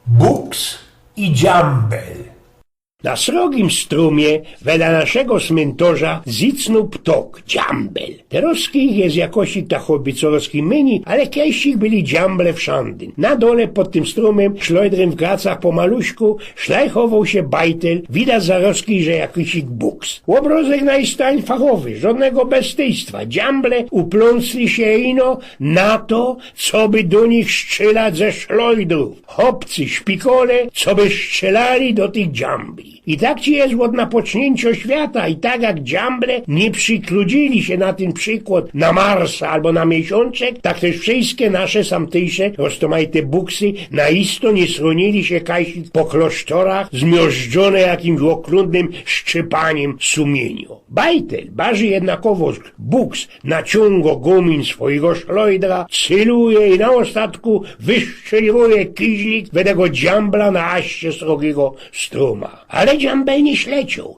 Buks i dziambel. Na srogim strumie, wela naszego cmentorza, zicnął ptok, dziambel. Teroskich jest jakoś ta hobbicorowski myni, ale kiedyś byli dziamble wszędy. Na dole pod tym strumem, szlojdrem w gracach pomaluśku, szlajchował się bajtel, widać zaroski, że jakiś buks. Obrozek najstań fachowy, żadnego bezstejstwa. Dziamble upląsli się ino na to, co by do nich strzelać ze szlojdrów. Chłopcy, szpikole, co by strzelali do tych dziambli. I tak ci jest od napocznięcia świata i tak jak dziamble nie przykludzili się na ten przykład na Marsa albo na Miesiączek, tak też wszystkie nasze samtejsze roztomajte buksy naisto nie sronili się kajsi po klasztorach zmiażdżone jakimś okrutnym szczypaniem sumieniu. Bajtel, baży jednakowo buks naciąga gumin swojego szlojdra, celuje i na ostatku wystrzeliwuje kiźlik we tego dziambla na aście srogiego struma. Ale dziambel nie śleciał,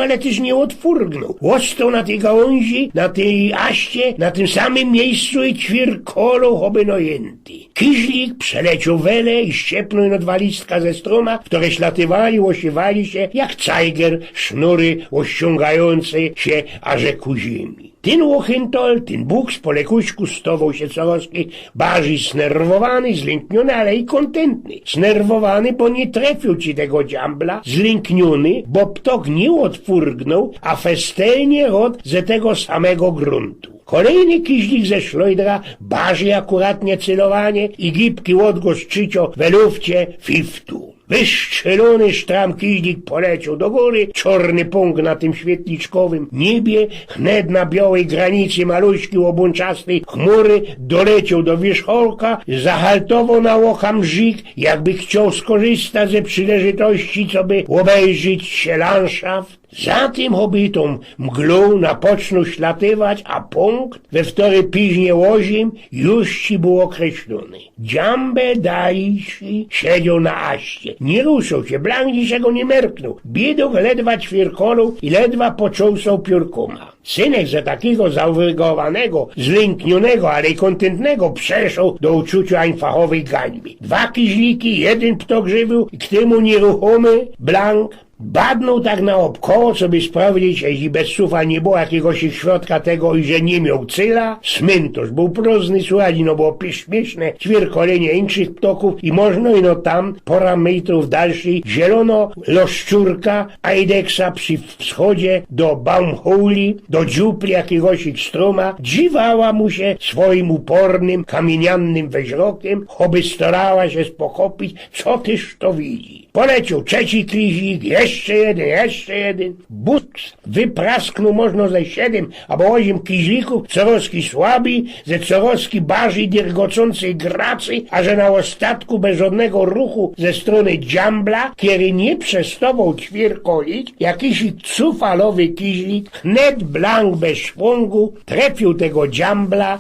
ale też nie odfurgnął. Ostał na tej gałązi, na tej aście, na tym samym miejscu i ćwierkolą obynojęty. Kiźlik przeleciał wele i ściepnął na dwa listka ze stroma, które ślatywali, osiewali się jak cajger, sznury ościągające się aże ku ziemi. Ten łochętol, ten buks po lekuśku stował się coroski, barzy znerwowany, zlękniony, ale i kontentny. Znerwowany, bo nie trafił ci tego dziambla, zlękniony, bo ptok nie odfurgnął, a festelnie rod ze tego samego gruntu. Kolejny kiźlik ze szlojdra baży akuratnie celowanie i gibki odgłos czycio we lufcie fiftu. Wystrzelony sztram kiźlik poleciał do góry, czarny punkt na tym świetliczkowym niebie, wnet na białej granicy maluśki obłączastej chmury doleciał do wierzchołka, zahaltował na łokam mrzik, jakby chciał skorzystać ze przyleżytości, co by obejrzeć się landschaft. Za tym hobitą mglą napoczną ślatywać, a punkt we wtory piźnie łozim już ci był określony. Dziambel dalej siedział na aście. Nie ruszał się, blank niczego nie merknął. Biedok ledwa ćwierkolał i ledwa począsał piórkoma. Synek za takiego zaurygowanego, zlęknionego, ale i kontentnego przeszł do uczucia fachowej gańby. Dwa kiźliki, jeden ptok żywił i k temu nieruchomy, blank, badnął tak na obkoło, co by sprawdzić, jeśli bez sufa nie było jakiegoś środka tego i że nie miał cyla. Cmentarz był próżny, słuchali, no było śmieszne ćwierkolenie inszych ptoków i można ino tam, pora metrów dalszej, zielono loszczurka Aideksa przy wschodzie do Baumholi, do dziupli jakiegoś stroma, dziwała mu się swoim upornym, kamieniannym wzrokiem, choby starała się spokopić, co tyż to widzi. Poleciał trzeci klizik, jeszcze jeden. Buks wyprasknął można ze 7 albo 8 kiźlików, coroski słabi, ze coroski barzy dirgocącej gracy, a że na ostatku bez żadnego ruchu ze strony dziambla, kiedy nie przestawał ćwierkolić, jakiś cufalowy kiźlik, wnet blank bez szwągu, trafił tego dziambla,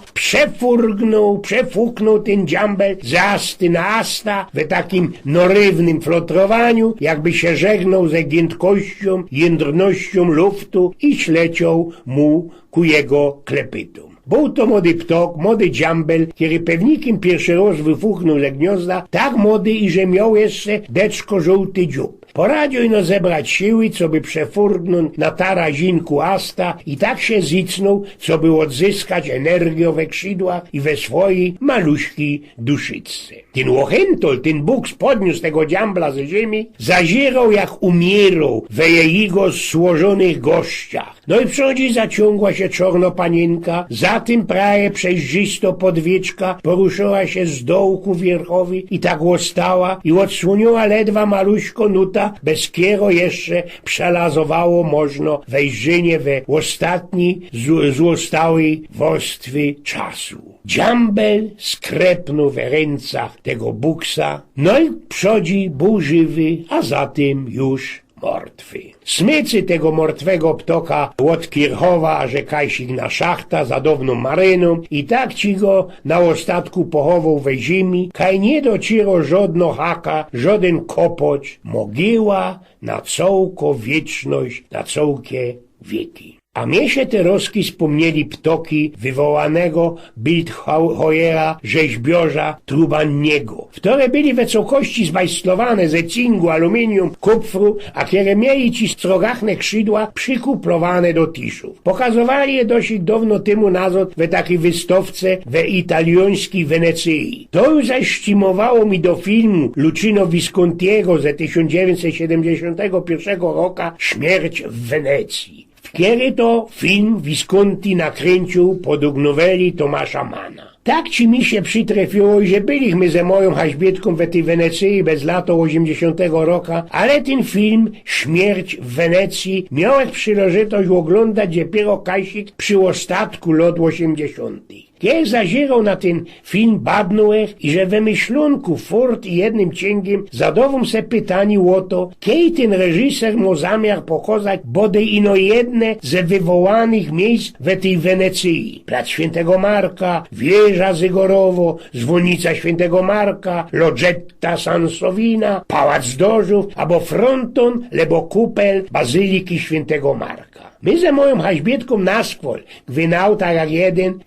przefuknął ten dziambel z asty na asta, we takim norywnym flotrowaniu, jakby się żegnał ze giętkością, jędrnością luftu i śleciał mu ku jego klepytom. Był to młody ptok, młody dziambel, który pewnikiem pierwszy raz wyfuchnął ze gniazda, tak młody i że miał jeszcze deczko żółty dziób. Poradził ino zebrać siły, co by przefurgnąć na tarazinku asta i tak się zicnął, co by odzyskać energię we skrzydłach i we swojej maluśki duszycce. Ten łochętol, ten buks podniósł tego dziambla ze ziemi, zazierał jak umierał we jego złożonych gościach. No i przychodzi zaciągła się czornopanienka, za tym praje przejrzysto podwieczka poruszyła się z dołku wierchowi i tak ostała i odsłoniła ledwa maluśko nuta, bez kiero jeszcze przelazowało można wejrzenie we ostatni złostałej warstwy czasu. Dziambel skrepnął w ręcach tego buksa, no i przodzi był żywy, a zatem już martwy. Smycy tego martwego ptoka od Kirchowa, że kajsik na szachta za dawną maryną i tak ci go na ostatku pochował we ziemi, kaj nie docierał żadno haka, żaden kopoć, mogiła na całko wieczność, na całkie wieki. A mnie się te roski wspomnieli ptoki wywołanego Bildheuera, rzeźbiorza Trubanniego, które byli we wysokości zbajslowane ze cingu, aluminium, kupfru, a które mieli ci strogachne skrzydła przykuplowane do tiszów. Pokazywali je dosyć dawno temu nazad we takiej wystawce we italiańskiej Wenecji. To już zaścimowało mi do filmu Luchino Viscontiego ze 1971 roku Śmierć w Wenecji. Kiedy to film Visconti nakręcił podług noweli Tomasza Manna. Tak ci mi się przytrafiło, że byliśmy ze moją haźbietką w tej Wenecji bez lata 80 roku, ale ten film Śmierć w Wenecji miałem przyleżitość oglądać dopiero kajsik przy ostatku lat 80. Kiedy zazierał na ten film badnąłem i że we myślunku furt i jednym cięgiem zadawam se pytanie o to, kiedy ten reżyser ma zamiar pokazać bodaj ino jedne ze wywołanych miejsc w tej Wenecji. Plac Świętego Marka, wieża Zygorowo, dzwonnica Świętego Marka, Logetta Sansovina, Pałac Dożów, albo fronton, lebo kupel Bazyliki Świętego Marka. My ze moją haźbietką naskwol, gwinał tak jak jeden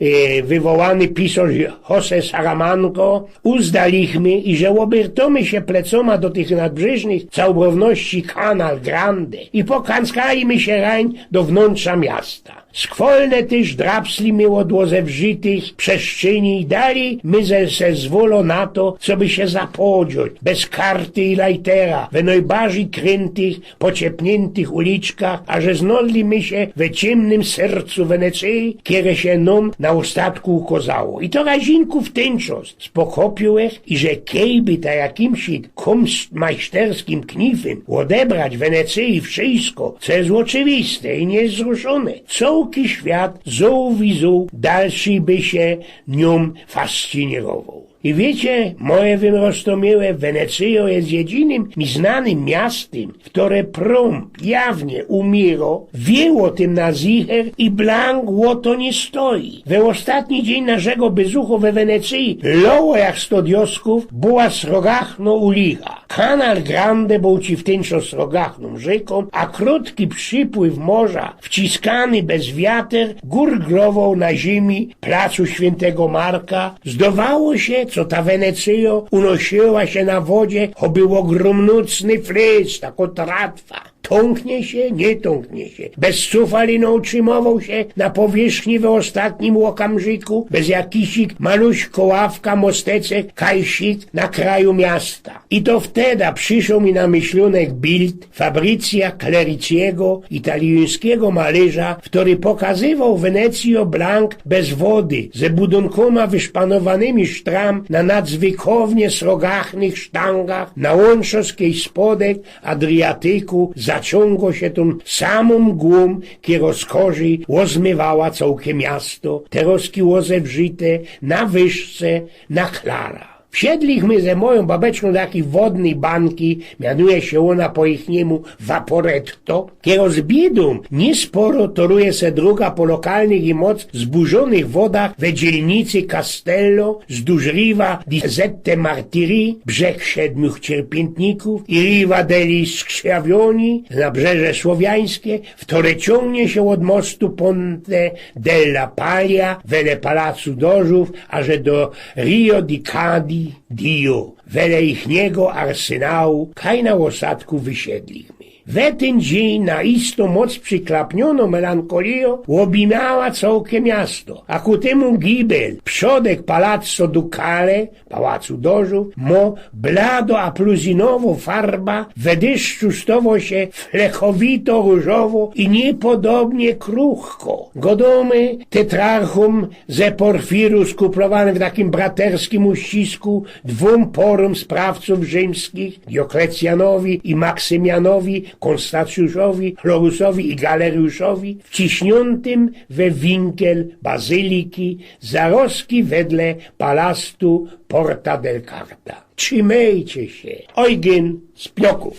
wywołany pisarz Jose Saramanco, uzdaliśmy i że obertomy się plecoma do tych nadbrzeżnych całbrowności Canal Grande i pokanskaliśmy się rań do wnętrza miasta. Skwolne też drapsli my od łozewżytych przestrzeni i dali my se zwolo na to, co by się zapodziać, bez karty i lajtera, we najbardziej krętych, pociepniętych uliczkach, a że znodli my się we ciemnym sercu Wenecji, kiedy się nam na ostatku ukazało. I to razinku w ten czas spokopiłech i że kejby ta jakimś kunstmajsterskim knifem odebrać Wenecji wszystko, co jest oczywiste i niezruszone, co świat zołwizu dalszy by się nią fascynował. I wiecie, moje wyrostomiłe Wenecja jest jedynym mi znanym miastem, które prom jawnie umiero, wieło tym na zicher i blank łoto nie stoi. We ostatni dzień naszego bezuchu we Wenecji loło jak 100 diosków była srogachno ulicha. Canal Grande był ci w ten czas srogachną rzeką, a krótki przypływ morza, wciskany bez wiater, gurglował na ziemi placu Świętego Marka. Zdawało się, co ta Wenecja unosiła się na wodzie, choby ogromnucny fryz, tako tratwa. Tąknie się, nie tąknie się. Bez cufalino utrzymywał się na powierzchni w ostatnim łokamżyku, bez jakisik maluśko ławka, mostecek, kajsik na kraju miasta. I to wtedy przyszło mi na myślunek bild Fabrizia Clericiego, italiańskiego malarza, który pokazywał Wenecję blank bez wody, ze budunkoma wyszpanowanymi sztram na nadzwykownie srogachnych sztangach, na łączowskiej spodek Adriatyku, zaciągło się tą samą mgłą, kiero z korzy łozmywała całkie miasto, te roski łozewżyte, na wyżce, na Klara. Wsiedliśmy ze moją babeczką do takiej wodnej banki, mianuje się ona po ichniemu Vaporetto, kiero z biedą niesporo toruje se druga po lokalnych i moc zburzonych wodach we dzielnicy Castello, wzdłuż riva di Sette Martiri, brzeg siedmiu cierpiętników i riva degli Skrzawioni, nabrzeże słowiańskie, w które ciągnie się od mostu Ponte della Paglia, wele Palacu Dożów, aże do Rio di Cadi, Dio, wele ichniego arsenału, kaj na osadku wysiedliśmy. We ten dzień na isto moc przyklapniono melankolią obimała całkie miasto, a ku temu gibel, przodek Palazzo Ducale, Pałacu Dożów, mo blado a pluzinowo farba, we deszczu stowo się flechowito różowo i niepodobnie kruchko. Godomy tetrarchum ze porfiru skuplowany w takim braterskim uścisku dwóm porom sprawców rzymskich, Dioklecjanowi i Maksymianowi, Konstacjuszowi, Chlorusowi i Galeriuszowi, wciśniętym we winkiel bazyliki, zaroski wedle palastu Porta del Carta. Trzymajcie się. Eugen z Pioków.